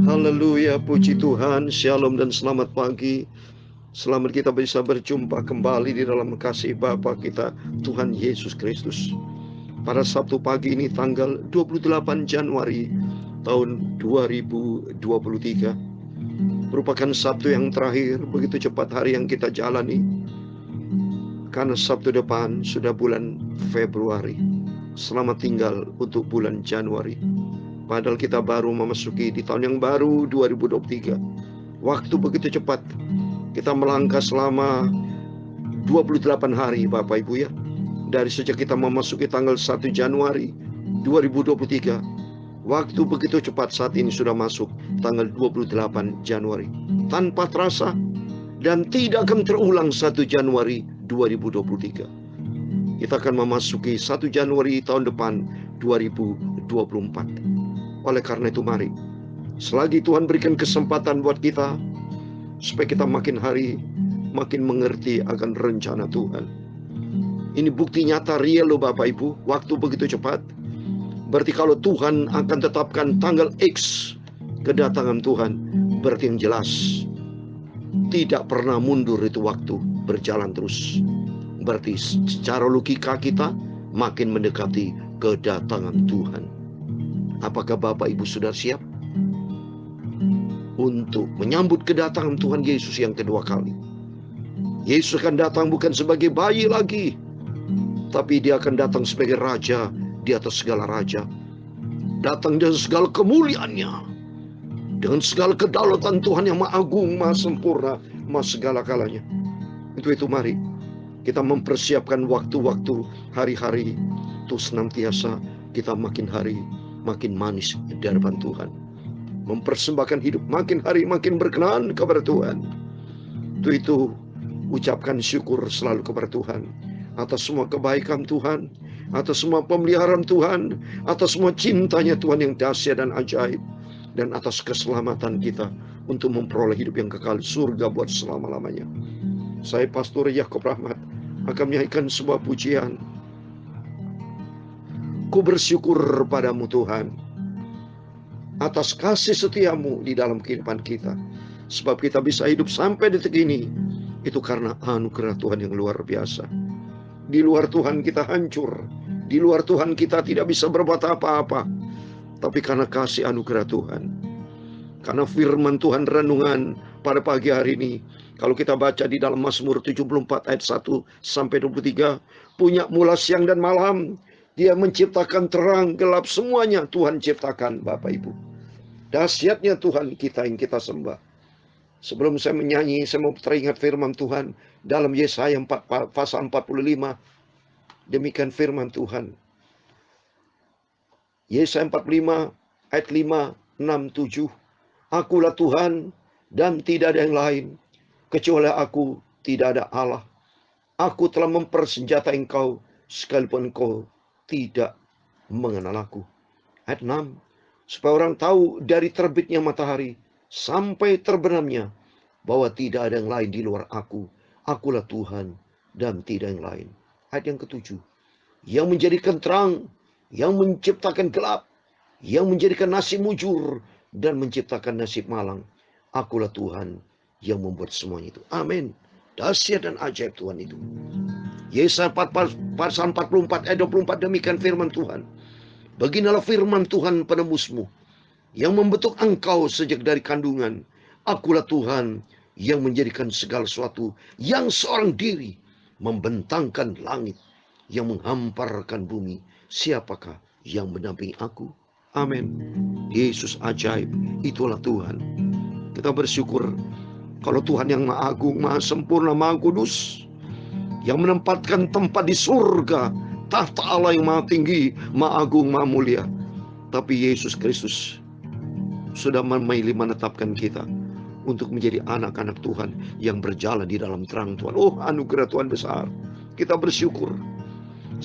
Haleluya, puji Tuhan, shalom dan selamat pagi. Selamat kita bisa berjumpa kembali di dalam kasih Bapa kita, Tuhan Yesus Kristus. Pada Sabtu pagi ini tanggal 28 Januari tahun 2023. Merupakan Sabtu yang terakhir, begitu cepat hari yang kita jalani. Karena Sabtu depan sudah bulan Februari. Selamat tinggal untuk bulan Januari. Padahal kita baru memasuki di tahun yang baru 2023. Waktu begitu cepat. Kita melangkah selama 28 hari Bapak Ibu ya. Dari sejak kita memasuki tanggal 1 Januari 2023. Waktu begitu cepat, saat ini sudah masuk tanggal 28 Januari. Tanpa terasa dan tidak akan terulang 1 Januari 2023. Kita akan memasuki 1 Januari tahun depan 2024. Oleh karena itu mari, selagi Tuhan berikan kesempatan buat kita, supaya kita makin hari makin mengerti akan rencana Tuhan. Ini bukti nyata real loh Bapak Ibu. Waktu begitu cepat. Berarti kalau Tuhan akan tetapkan tanggal X kedatangan Tuhan, berarti yang jelas tidak pernah mundur itu waktu, berjalan terus. Berarti secara logika kita makin mendekati kedatangan Tuhan. Apakah Bapak Ibu sudah siap untuk menyambut kedatangan Tuhan Yesus yang kedua kali? Yesus akan datang bukan sebagai bayi lagi, tapi dia akan datang sebagai raja di atas segala raja. Datang dengan segala kemuliaannya, dengan segala kedaulatan Tuhan yang maha agung, maha sempurna, maha segala kalanya. Itu mari kita mempersiapkan waktu-waktu, hari-hari itu senantiasa kita makin hari makin manis di hadapan Tuhan. Mempersembahkan hidup makin hari makin berkenan kepada Tuhan. Itu ucapkan syukur selalu kepada Tuhan atas semua kebaikan Tuhan, atas semua pemeliharaan Tuhan, atas semua cintanya Tuhan yang dahsyat dan ajaib, dan atas keselamatan kita untuk memperoleh hidup yang kekal, surga buat selama-lamanya. Saya Pastor Yakob Rahmat akan menyanyikan sebuah pujian. Ku bersyukur padamu Tuhan atas kasih setiamu di dalam kehidupan kita. Sebab kita bisa hidup sampai detik ini, itu karena anugerah Tuhan yang luar biasa. Di luar Tuhan kita hancur, di luar Tuhan kita tidak bisa berbuat apa-apa. Tapi karena kasih anugerah Tuhan, karena firman Tuhan renungan pada pagi hari ini, kalau kita baca di dalam Mazmur 74 ayat 1 sampai 23, punya mula siang dan malam, dia menciptakan terang gelap, semuanya Tuhan ciptakan Bapak Ibu. Dahsyatnya Tuhan kita yang kita sembah. Sebelum saya menyanyi, saya mau teringat firman Tuhan dalam Yesaya 4 pasal 45. Demikian firman Tuhan. Yesaya 45 ayat 5, 6, 7. Akulah Tuhan dan tidak ada yang lain. Kecuali aku tidak ada Allah. Aku telah mempersenjatai engkau sekalipun engkau tidak mengenal aku. Ayat 6. Supaya orang tahu dari terbitnya matahari sampai terbenamnya bahwa tidak ada yang lain di luar aku. Akulah Tuhan dan tidak yang lain. Ayat yang ketujuh. Yang menjadikan terang, yang menciptakan gelap, yang menjadikan nasib mujur dan menciptakan nasib malang. Akulah Tuhan yang membuat semuanya itu. Amin. Dahsyat dan ajaib Tuhan itu. Yesaya pasal 44 ayat 24, demikian firman Tuhan. Beginilah firman Tuhan penembusmu, yang membentuk engkau sejak dari kandungan. Akulah Tuhan yang menjadikan segala sesuatu, yang seorang diri membentangkan langit, yang menghamparkan bumi. Siapakah yang mendampingi aku? Amin. Yesus ajaib, itulah Tuhan. Kita bersyukur kalau Tuhan yang maha agung, maha sempurna, maha kudus, yang menempatkan tempat di surga, tahta Allah yang maha tinggi, maha agung, maha mulia. Tapi Yesus Kristus sudah memilih menetapkan kita untuk menjadi anak-anak Tuhan yang berjalan di dalam terang Tuhan. Oh, anugerah Tuhan besar. Kita bersyukur.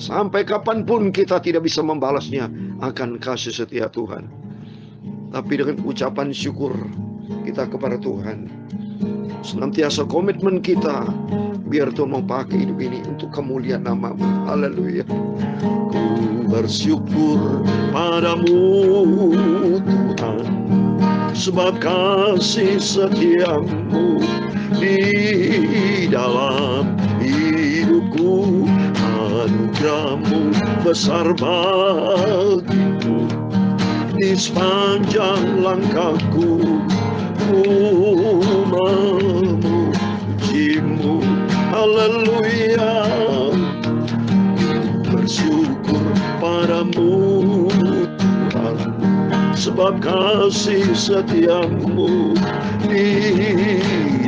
Sampai kapanpun kita tidak bisa membalasnya akan kasih setia Tuhan. Tapi dengan ucapan syukur kita kepada Tuhan, senantiasa komitmen kita, biar Tuhan mau pakai hidup ini untuk kemuliaan nama-Mu. Haleluya. Ku bersyukur padamu Tuhan sebab kasih setiamu di dalam hidupku. Anugerahmu besar bagiku, di sepanjang langkahku ku memujimu. Haleluya, bersyukur padamu Tuhan, sebab kasih setiamu di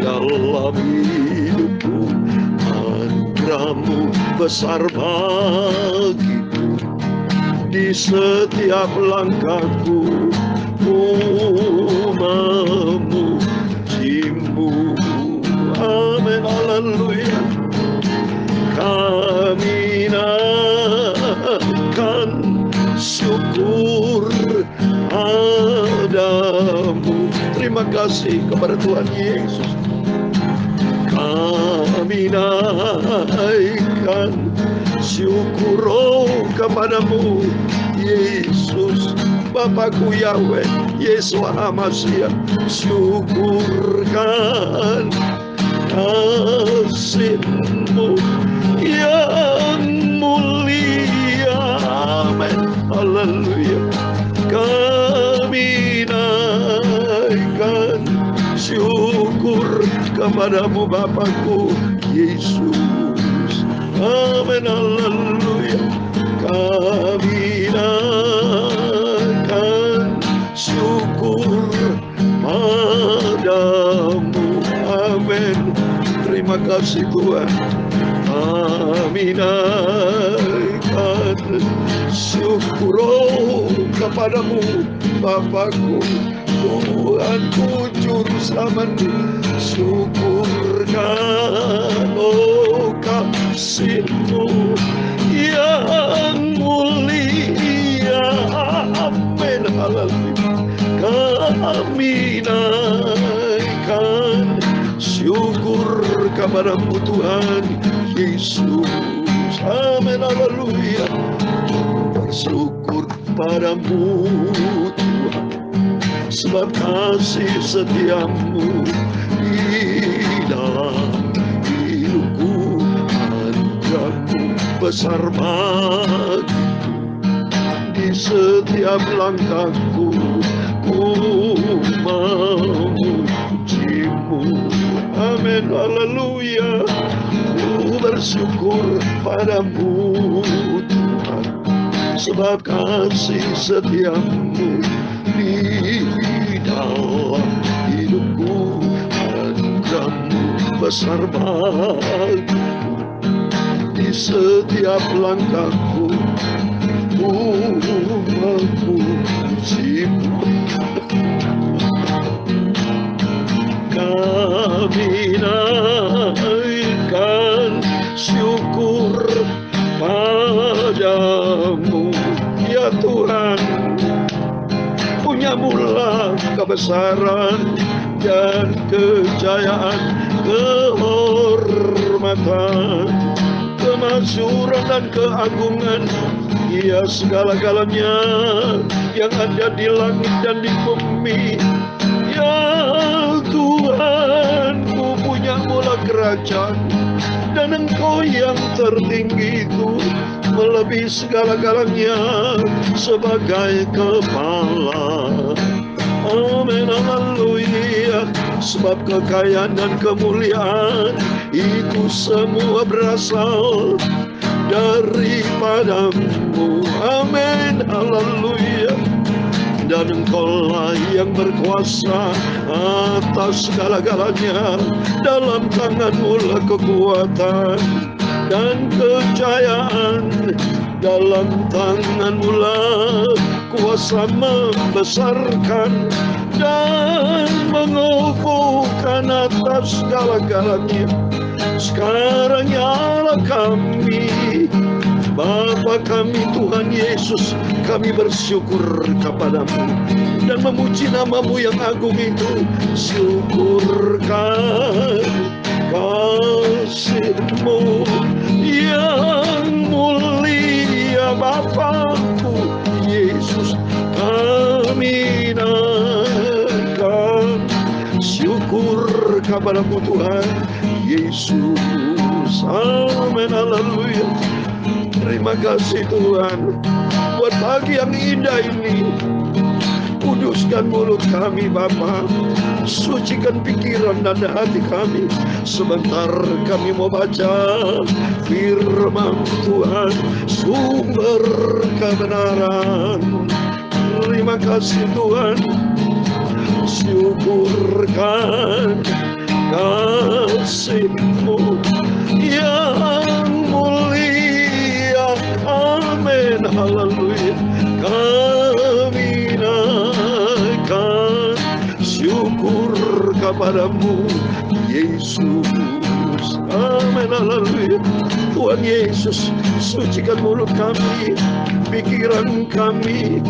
dalam hidupku. Anugerahmu besar bagiku, di setiap langkahku ku memujimu. Amin, haleluya. Kami naikkan syukur padamu. Terima kasih kepada Tuhan Yesus. Kami naikkan syukur kepadamu Yesus, Bapakku Yahweh, Yesua HaMashiach. Syukurkan kasih-Mu yang mulia. Amin, haleluya. Kami naikkan syukur kepadamu Bapakku Yesus. Amin, haleluya. Kami naikkan syukur padamu. Amin. Terima kasih Tuhan. Kami naikkan syukur kepadamu Bapakku, Tuhanku juru selamatku. Syukurkan kasih-Mu yang mulia. Amin, haleluya. Kami naikkan syukur kepadamu Tuhan Yesus. Amin, haleluya. Bersyukur padamu Tuhan, sebab kasih setiamu di dalam hidupku. Anugerahmu besar bagiku, di setiap langkahku ku memujimu. Amin, haleluya. Ku bersyukur padamu Tuhan, sebab kasih setiamu di dalam hidupku. Anugerahmu besar bagiku, di setiap langkahku ku memujimu. Kami naikkan syukur padamu ya Tuhan. Punyamulah kebesaran dan kejayaan, kehormatan, kemasyuran dan keagungan. Ya segala-galanya yang ada di langit dan di bumi. Ya Tuhan, ku punya mula kerajaan, dan Engkau yang tertinggi itu melebihi segala-galanya sebagai kepala. Amin, haleluya. Sebab kekayaan dan kemuliaan itu semua berasal daripadamu. Amin, haleluya. Dan Engkaulah yang berkuasa atas segala-galanya. Dalam tangan-Mu lah kekuatan dan kejayaan. Dalam tangan-Mu lah kuasa membesarkan dan mengukuhkan atas segala-galanya. Sekarang nyala kami, Bapa kami Tuhan Yesus, kami bersyukur kepadamu dan memuji nama-Mu yang agung itu. Syukurkan kasih-Mu yang mulia Bapakku Yesus. Kami naikkan syukur kepadamu Tuhan Yesus. Amin, haleluya. Terima kasih Tuhan buat pagi yang indah ini. Kuduskan mulut kami Bapa, sucikan pikiran dan hati kami. Sebentar kami mau baca firman Tuhan, sumber kebenaran. Terima kasih Tuhan, syukurkan kasih-Mu yang mulia. Amin, haleluya. Kami naikkan syukur kepadamu Yesus. Amin, haleluya. Tuhan Yesus, sucikan mulut kami, pikiran kami,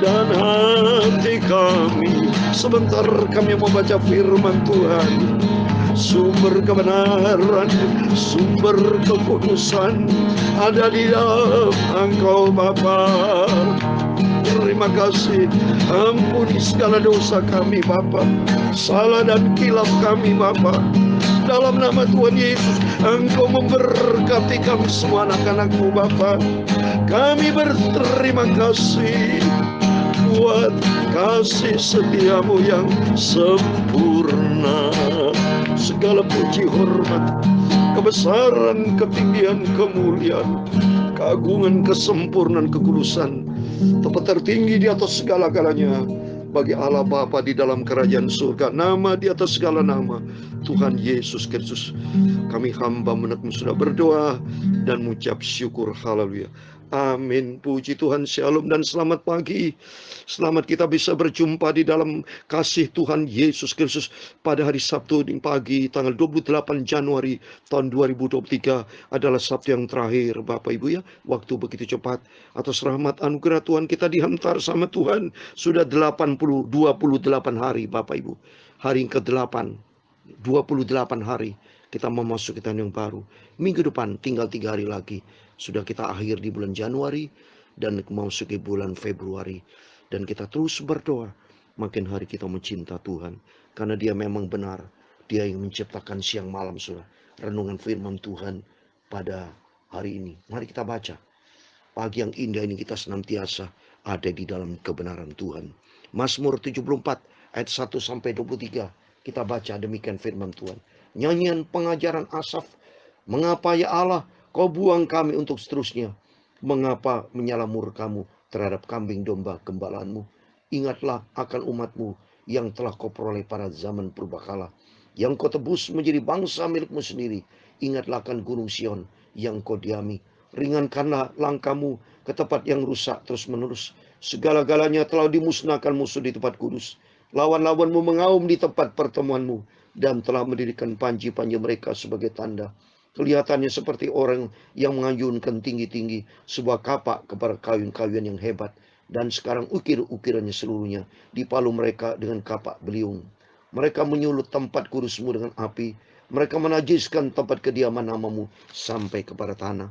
dan hati kami. Sebentar kami mau baca firman Tuhan. Sumber kebenaran, sumber kekudusan ada di dalam Engkau Bapa. Terima kasih, ampuni segala dosa kami Bapa, salah dan kilaf kami Bapa. Dalam nama Tuhan Yesus, Engkau memberkati kami semua anak-anak-Mu Bapa. Kami berterima kasih buat kasih setiamu yang sempurna. Segala puji, hormat, kebesaran, ketinggian, kemuliaan, keagungan, kesempurnaan, kekudusan, tempat tertinggi di atas segala-galanya bagi Allah Bapa di dalam kerajaan surga. Nama di atas segala nama, Tuhan Yesus Kristus. Kami hamba menekmu sudah berdoa dan mengucap syukur. Haleluya. Amin. Puji Tuhan. Shalom dan selamat pagi. Selamat kita bisa berjumpa di dalam kasih Tuhan Yesus Kristus pada hari Sabtu di pagi tanggal 28 Januari tahun 2023 adalah Sabtu yang terakhir Bapak Ibu ya. Waktu begitu cepat. Atas rahmat anugerah Tuhan kita dihantar sama Tuhan sudah 28 hari Bapak Ibu. Hari yang ke-8, 28 hari kita memasuki tahun yang baru. Minggu depan tinggal 3 hari lagi. Sudah kita akhir di bulan Januari dan memasuki bulan Februari. Dan kita terus berdoa. Makin hari kita mencinta Tuhan. Karena Dia memang benar. Dia yang menciptakan siang malam sudah. Renungan firman Tuhan pada hari ini. Mari kita baca. Pagi yang indah ini kita senantiasa ada di dalam kebenaran Tuhan. Mazmur 74 ayat 1-23. Kita baca demikian firman Tuhan. Nyanyian pengajaran Asaf. Mengapa ya Allah Kau buang kami untuk seterusnya? Mengapa menyala murkamu terhadap kambing domba gembalaanmu? Ingatlah akan umatmu yang telah kau peroleh pada zaman purbakala, yang kau tebus menjadi bangsa milikmu sendiri. Ingatlah akan gunung Sion yang kau diami. Ringankanlah langkahmu ke tempat yang rusak terus menerus. Segala-galanya telah dimusnahkan musuh di tempat kudus. Lawan-lawanmu mengaum di tempat pertemuanmu dan telah mendirikan panji-panji mereka sebagai tanda. Kelihatannya seperti orang yang mengayunkan tinggi-tinggi sebuah kapak kepada kayu-kayuan yang hebat. Dan sekarang ukir-ukirannya seluruhnya dipalu mereka dengan kapak beliung. Mereka menyulut tempat kudusmu dengan api. Mereka menajiskan tempat kediaman namamu sampai kepada tanah.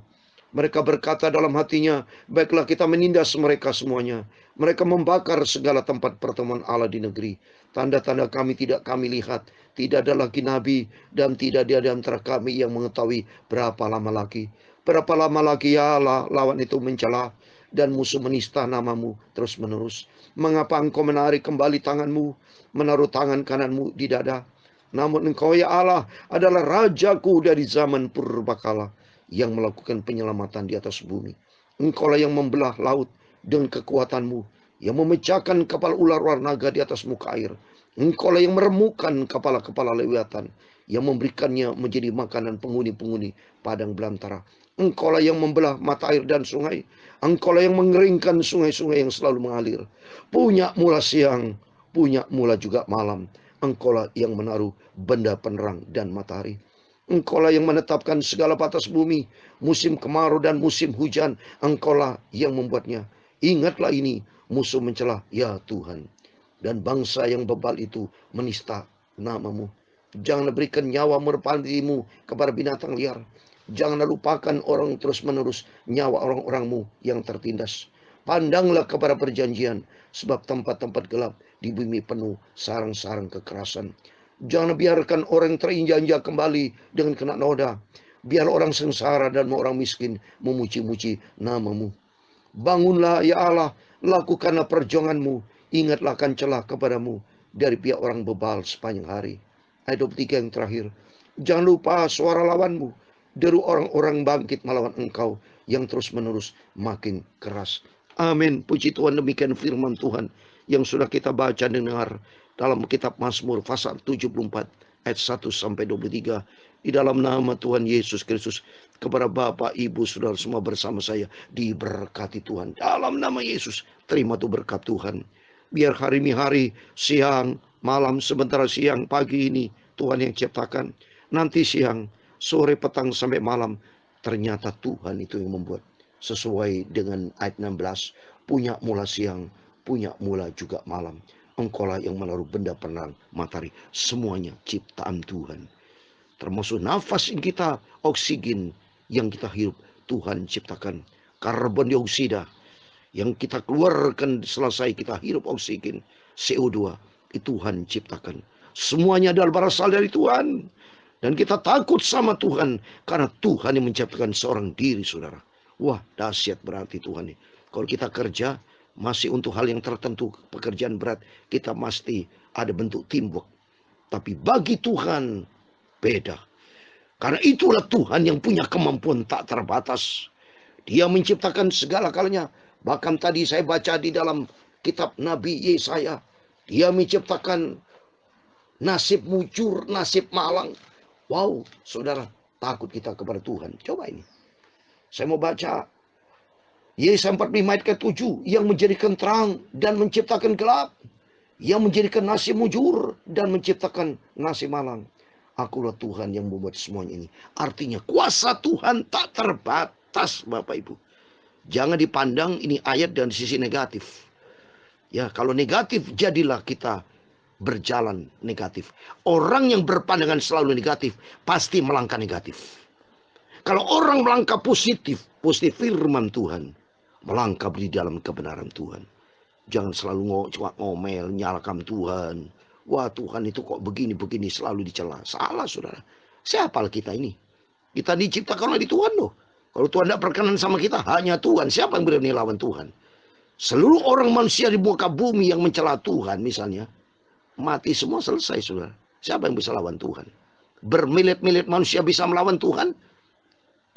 Mereka berkata dalam hatinya, baiklah kita menindas mereka semuanya. Mereka membakar segala tempat pertemuan Allah di negeri. Tanda-tanda kami tidak kami lihat. Tidak ada lagi nabi dan tidak ada di antara kami yang mengetahui berapa lama lagi. Berapa lama lagi ya Allah lawan itu mencela dan musuh menista namamu terus menerus. Mengapa engkau menarik kembali tanganmu, menaruh tangan kananmu di dada? Namun engkau ya Allah adalah rajaku dari zaman purbakala yang melakukan penyelamatan di atas bumi. Engkaulah yang membelah laut dengan kekuatanmu, yang memecahkan kepala ular naga di atas muka air. Engkaulah yang meremukkan kepala-kepala lewiatan, yang memberikannya menjadi makanan penghuni-penghuni padang belantara. Engkaulah yang membelah mata air dan sungai. Engkaulah yang mengeringkan sungai-sungai yang selalu mengalir. Punya mula siang, punya mula juga malam. Engkaulah yang menaruh benda penerang dan matahari. Engkaulah yang menetapkan segala batas bumi, musim kemarau dan musim hujan. Engkaulah yang membuatnya. Ingatlah ini, musuh mencela, ya Tuhan. Dan bangsa yang bebal itu menista namamu. Janganlah berikan nyawa merpatimu kepada binatang liar. Janganlah lupakan orang terus-menerus nyawa orang-orangmu yang tertindas. Pandanglah kepada perjanjian, sebab tempat-tempat gelap di bumi penuh sarang-sarang kekerasan. Jangan biarkan orang terinjak-injak kembali dengan kena noda. Biar orang sengsara dan orang miskin memuji-muji nama-Mu. Bangunlah ya Allah, lakukanlah perjuangan-Mu. Ingatlah akan celah kepadamu dari pihak orang bebal sepanjang hari. Ayat 23 yang terakhir. Jangan lupa suara lawanmu. Deru orang-orang bangkit melawan engkau yang terus-menerus makin keras. Amin. Puji Tuhan, demikian firman Tuhan yang sudah kita baca dan dengar dalam kitab Mazmur pasal 74 ayat 1 sampai 23. Di dalam nama Tuhan Yesus Kristus, kepada Bapak, Ibu, Saudara semua bersama saya diberkati Tuhan. Dalam nama Yesus, terima tuh berkat Tuhan. Biar hari ini hari, siang, malam, sementara siang, pagi ini Tuhan yang ciptakan. Nanti siang, sore, petang sampai malam, ternyata Tuhan itu yang membuat. Sesuai dengan ayat 16, punya mula siang, punya mula juga malam. Engkaulah yang menaruh benda penerang matahari. Semuanya ciptaan Tuhan. Termasuk nafas yang kita, oksigen yang kita hirup, Tuhan ciptakan. Karbon dioksida yang kita keluarkan selesai kita hirup oksigen, CO2, itu Tuhan ciptakan. Semuanya adalah berasal dari Tuhan. Dan kita takut sama Tuhan karena Tuhan yang menciptakan seorang diri, saudara. Wah, dahsyat berarti Tuhan ini. Kalau kita kerja masih untuk hal yang tertentu, pekerjaan berat, kita mesti ada bentuk teamwork. Tapi bagi Tuhan beda. Karena itulah Tuhan yang punya kemampuan tak terbatas. Dia menciptakan segala kalanya. Bahkan tadi saya baca di dalam kitab Nabi Yesaya, dia menciptakan nasib mujur, nasib malang. Wow, saudara, takut kita kepada Tuhan. Coba ini. Saya mau baca Yesaya 45 ayat ke-7, yang menjadikan terang dan menciptakan gelap, yang menjadikan nasib mujur dan menciptakan nasib malang. Akulah Tuhan yang membuat semuanya ini. Artinya kuasa Tuhan tak terbatas, Bapak Ibu. Jangan dipandang ini ayat dari sisi negatif. Ya, kalau negatif jadilah kita berjalan negatif. Orang yang berpandangan selalu negatif pasti melangkah negatif. Kalau orang melangkah positif, positif firman Tuhan, melangkah di dalam kebenaran Tuhan. Jangan selalu ngomel, nyalakan Tuhan. Wah, Tuhan itu kok begini-begini, selalu dicela. Salah, saudara. Siapa kita ini? Kita diciptakan oleh Tuhan loh. Kalau Tuhan tidak berkenan sama kita, hanya Tuhan. Siapa yang berani lawan Tuhan? Seluruh orang manusia di muka bumi yang mencela Tuhan misalnya, mati semua, selesai, saudara. Siapa yang bisa lawan Tuhan? Bermilit-milit manusia bisa melawan Tuhan?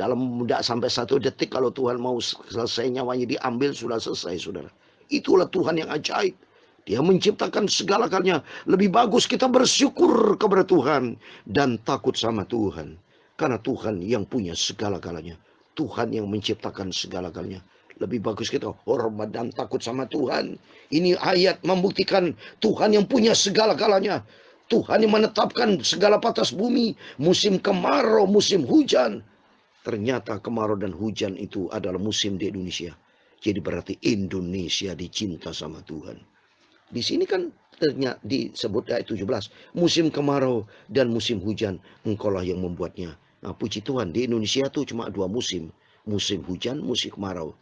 Dalam tidak sampai 1 detik, kalau Tuhan mau selesai nyawanya diambil, sudah selesai, saudara. Itulah Tuhan yang ajaib. Dia menciptakan segala galanya. Lebih bagus kita bersyukur kepada Tuhan dan takut sama Tuhan. Karena Tuhan yang punya segala galanya. Tuhan yang menciptakan segala galanya. Lebih bagus kita hormat dan takut sama Tuhan. Ini ayat membuktikan Tuhan yang punya segala galanya. Tuhan yang menetapkan segala batas bumi. Musim kemarau, musim hujan. Ternyata kemarau dan hujan itu adalah musim di Indonesia. Jadi berarti Indonesia dicinta sama Tuhan. Di sini kan ternyata disebut ayat 17. Musim kemarau dan musim hujan, engkaulah yang membuatnya. Nah, puji Tuhan, di Indonesia tuh cuma 2 musim. Musim hujan, musim kemarau.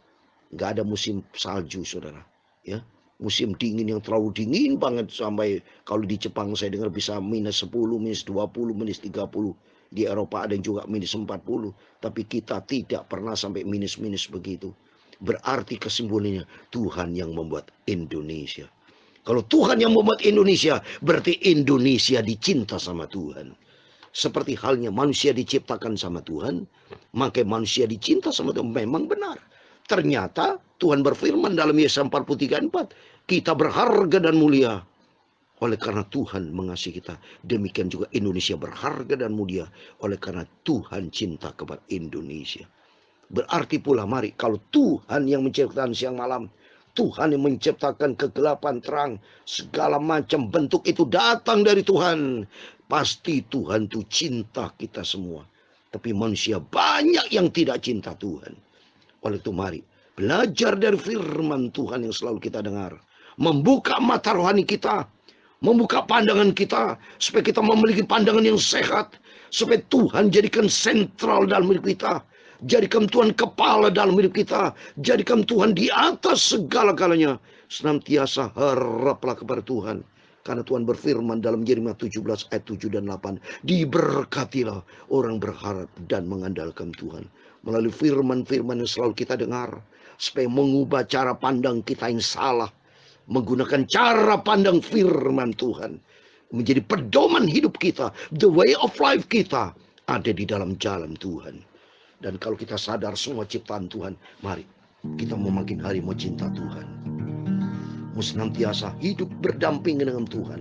Nggak ada musim salju, saudara. Ya, musim dingin yang terlalu dingin banget. Sampai kalau di Jepang saya dengar bisa minus 10, minus 20, minus 30. Di Eropa ada yang juga minus 40. Tapi kita tidak pernah sampai minus-minus begitu. Berarti kesimpulannya Tuhan yang membuat Indonesia. Kalau Tuhan yang membuat Indonesia, berarti Indonesia dicinta sama Tuhan. Seperti halnya manusia diciptakan sama Tuhan, maka manusia dicinta sama Tuhan. Memang benar. Ternyata Tuhan berfirman dalam Yesaya 43:4, kita berharga dan mulia oleh karena Tuhan mengasihi kita. Demikian juga Indonesia berharga dan mulia oleh karena Tuhan cinta kepada Indonesia. Berarti pula mari, kalau Tuhan yang menciptakan siang malam, Tuhan yang menciptakan kegelapan terang, segala macam bentuk itu datang dari Tuhan. Pasti Tuhan itu cinta kita semua. Tapi manusia banyak yang tidak cinta Tuhan. Oleh itu mari, belajar dari firman Tuhan yang selalu kita dengar. Membuka mata rohani kita. Membuka pandangan kita. Supaya kita memiliki pandangan yang sehat. Supaya Tuhan jadikan sentral dalam hidup kita. Jadikan Tuhan kepala dalam hidup kita. Jadikan Tuhan di atas segala-galanya. Senantiasa haraplah kepada Tuhan. Karena Tuhan berfirman dalam Yeremia 17 ayat 7 dan 8. Diberkatilah orang berharap dan mengandalkan Tuhan. Melalui firman-firman yang selalu kita dengar. Supaya mengubah cara pandang kita yang salah. Menggunakan cara pandang firman Tuhan. Menjadi pedoman hidup kita. The way of life kita ada di dalam jalan Tuhan. Dan kalau kita sadar semua ciptaan Tuhan, mari kita mau makin hari mau cinta Tuhan. Mau senantiasa hidup berdampingan dengan Tuhan.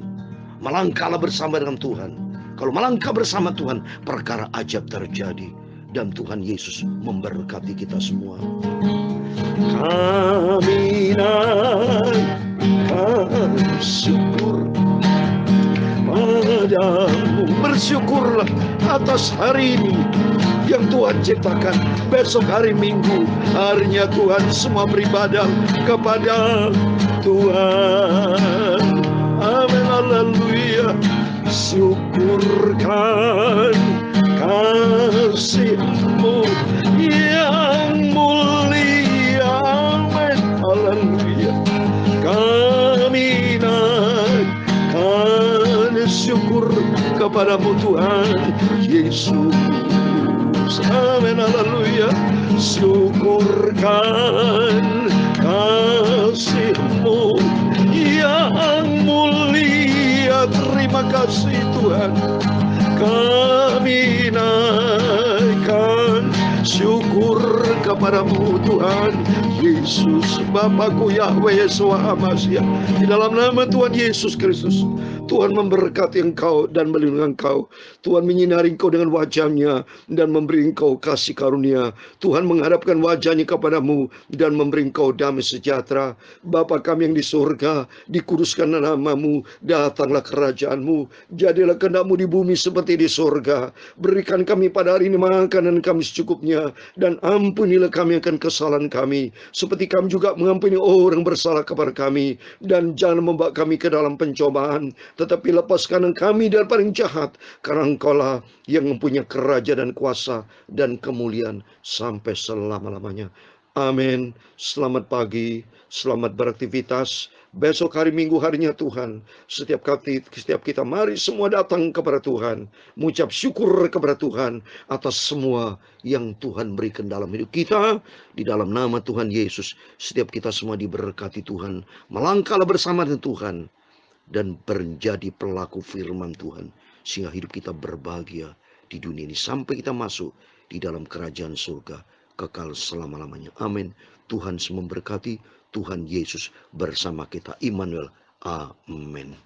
Melangkahlah bersama dengan Tuhan. Kalau melangkah bersama Tuhan, perkara ajaib terjadi. Dan Tuhan Yesus memberkati kita semua. Kami naikkan syukur padamu. Bersyukurlah atas hari ini yang Tuhan ciptakan. Besok hari Minggu, harinya Tuhan, semua beribadah kepada Tuhan. Amin, haleluya. Syukurkan kasih-Mu yang mulia. Amin, haleluya. Kami naikkan syukur kepadamu Tuhan Yesus. Amin, haleluya. Syukurkan kasih-Mu yang mulia. Terima kasih Tuhan. Kami naikkan syukur kepadamu Tuhan Yesus. Bapakku Yahweh Yeshua HaMashiach, di dalam nama Tuhan Yesus Kristus, Tuhan memberkati engkau dan melindungi engkau. Tuhan menyinari engkau dengan wajah-Nya dan memberi engkau kasih karunia. Tuhan menghadapkan wajah-Nya kepadamu dan memberi engkau damai sejahtera. Bapa kami yang di surga, dikuduskanlah nama-Mu, datanglah kerajaan-Mu, jadilah kehendak-Mu di bumi seperti di surga. Berikan kami pada hari ini makanan kami secukupnya, dan ampunilah kami akan kesalahan kami, seperti kami juga mengampuni orang bersalah kepada kami. Dan jangan membawa kami ke dalam pencobaan, tetapi lepaskan kami daripada yang jahat, karena Engkaulah yang mempunyai kerajaan dan kuasa dan kemuliaan sampai selama-lamanya. Amin. Selamat pagi, selamat beraktivitas. Besok hari Minggu, harinya Tuhan. Setiap kita mari semua datang kepada Tuhan, mengucap syukur kepada Tuhan atas semua yang Tuhan berikan dalam hidup kita. Di dalam nama Tuhan Yesus, setiap kita semua diberkati Tuhan. Melangkahlah bersama dengan Tuhan dan menjadi pelaku firman Tuhan, sehingga hidup kita berbahagia di dunia ini sampai kita masuk di dalam kerajaan surga kekal selama-lamanya. Amin. Tuhan memberkati. Tuhan Yesus bersama kita. Immanuel. Amin.